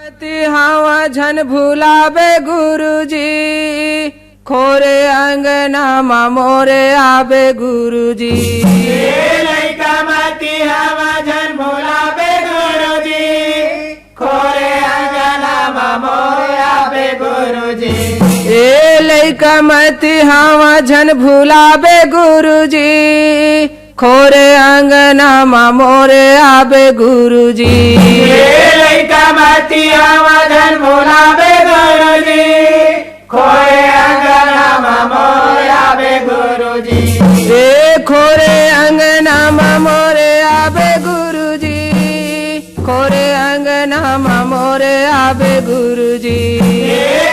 मती हवा झन भुलावे गुरुजी, खोरे अंगना मा मोरे आबे गुरुजी। लइका मती हवा झन भुलावे गुरुजी, खोरे अंगना मा मोरे आबे गुरुजी। ए लइका मती हवा झन भुलावे गुरुजी, खोरे अंगना मा मोरे आबे गुरुजी। लइका मती हवा झन भुलावे गुरुजी, खोरे अंगना मा मोरे आबे गुरुजी। ए खोरे अंगना मा मोरे आबे गुरुजी, खोरे अंगना मा मोरे आबे गुरुजी।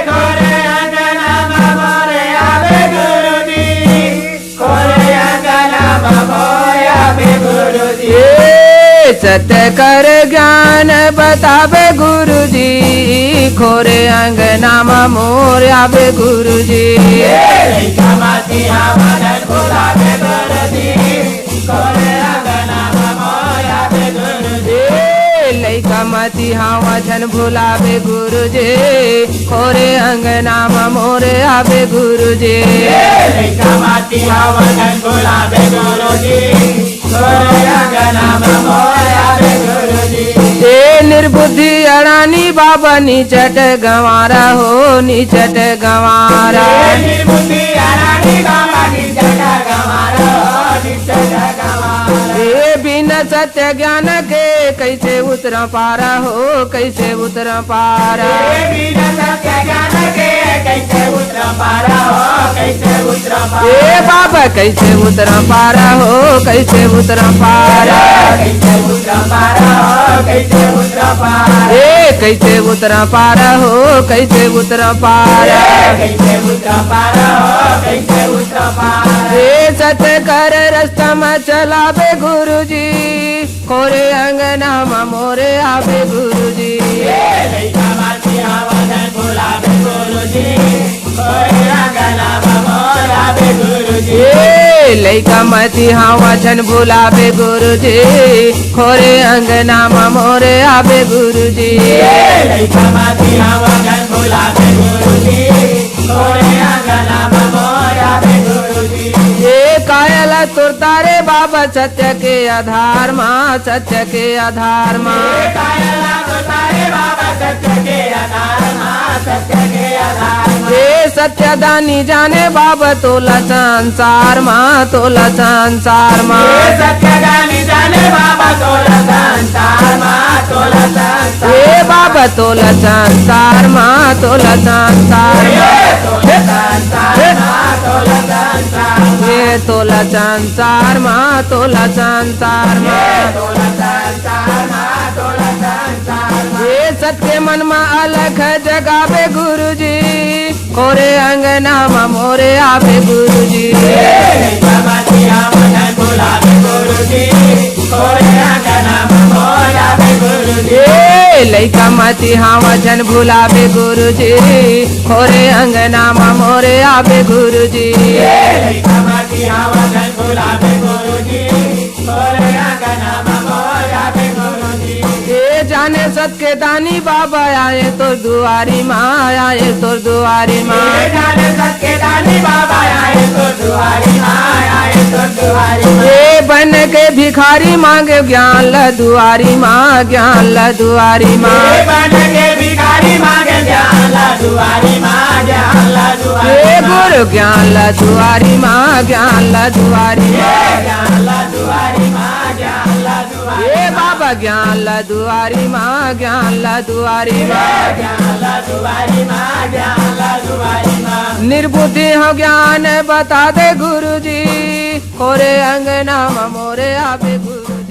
खोरे अंगना मा मोरे आबे गुरुजी, खोरे अंगना मा मोरे आबे गुरुजी। सत्य कर ज्ञान बतावे गुरुजी, खोरे अंगना मा मोरे आबे गुरुजी। लइका मती हवा झन भुलावे गुरुजी, खोरे अंगना मा मोरे आबे गुरुजी। लइका मती हवा झन भुलावे गुरुजी, खोरे अंगना मा मोरे आबे गुरुजी। लइका मती हवा झन भुलावे गुरुजी, खोरे अंगना मा मोरे आबे गुरुजी। ए निर्बुद्धि अड़ानी बाबा निचट गंवारा हो, निचट गंवारा। निर्बुद्धि अड़ानी बाबा निचट गंवारा, निचट गंवारा। ए बिना सत्य ज्ञान के कैसे उतर पारा हो, कैसे उतर पारा। बिना सत्य ज्ञान के कैसे उतर पारा हो, कैसे उतर पारा। ए बाबा कैसे उतर पारा हो, कैसे उतर पारा। कैसे उतर पारा हो, कैसे उतर पारा। ए कैसे उतर पारा हो, कैसे उतर पारा। कैसे उतर पारा हो, कैसे उतर पारा। ए सत्य कर रास्ता में चलावे गुरुजी, खोरे अंगना मा मोरे आबे गुरुजी। लइका मती हवा झन भुलावे गुरुजी, खोरे अंगना मा मोरे आबे गुरुजी। लइका मती हवा झन भुलावे गुरुजी, खोरे अंगना मा मोरे आबे गुरुजी। लइका मती हवा झन भुलावे गुरुजी, खोरे अंगना मा मोरे आबे गुरुजी। ये कायला तुरतारे बाबा सत्य के आधार माँ, सत्य के आधार माँ। कायला तुरतारे बाबा सत्य के आधार माँ, सत्य के आधार माँ। ये सत्य दानी जाने बाबा तोला संसार माँ, तोला संसार माँ। सत्य दानी जाने बाबा तोला संसार माँ, तोला संसार। ये बाबा तोला संसार माँ, तोला संसार माँ। तोला संसार माँ, तोला संसार। ये तोला संसार माँ, तोला संसार माँ। तोला संसार माँ, तोला संसार माँ। ये सत्य मन मा अलख जगावे गुरुजी, खोरे अंगना मा मोरे आबे गुरुजी। लइका मती हवा झन भुलावे गुरुजी, खोरे अंगना मा मोरे आबे गुरुजी। लइका मती हवा झन भुलावे गुरुजी, खोरे अंगना मा मोरे आबे गुरुजी। लइका मती हवा झन भुलावे गुरुजी, खोरे अंगना मा मोरे आबे गुरुजी। ये जाने सत के दानी बाबा आए तो दुआरी माँ, आए तो दुआरी माँ। जाने सत्य दानी बाबा आए तो दुआरी माँ, आए तो दुआरी माँ। ये बन के भिखारी मांगे ज्ञान ल दुआरी माँ, ज्ञान ल दुआरी माँ। बन के भिखारी मांगे ज्ञान ला दुआरी माँ, ज्ञान ला दुआरी। ये गुरु ज्ञान ल दुआरी माँ, ज्ञान ल दुआरी माँ। ज्ञान ला दुआरी माँ, ज्ञान ला दुआरी। ये बाबा ज्ञान ल दुआरी माँ, ज्ञान ल दुआरी माँ। ज्ञान ला दुआरी माँ, ज्ञान ला दुआरी माँ। निर्बुद्धि हो ज्ञान बता दे गुरुजी, खोरे अंगना मा मोरे आबे गुरु।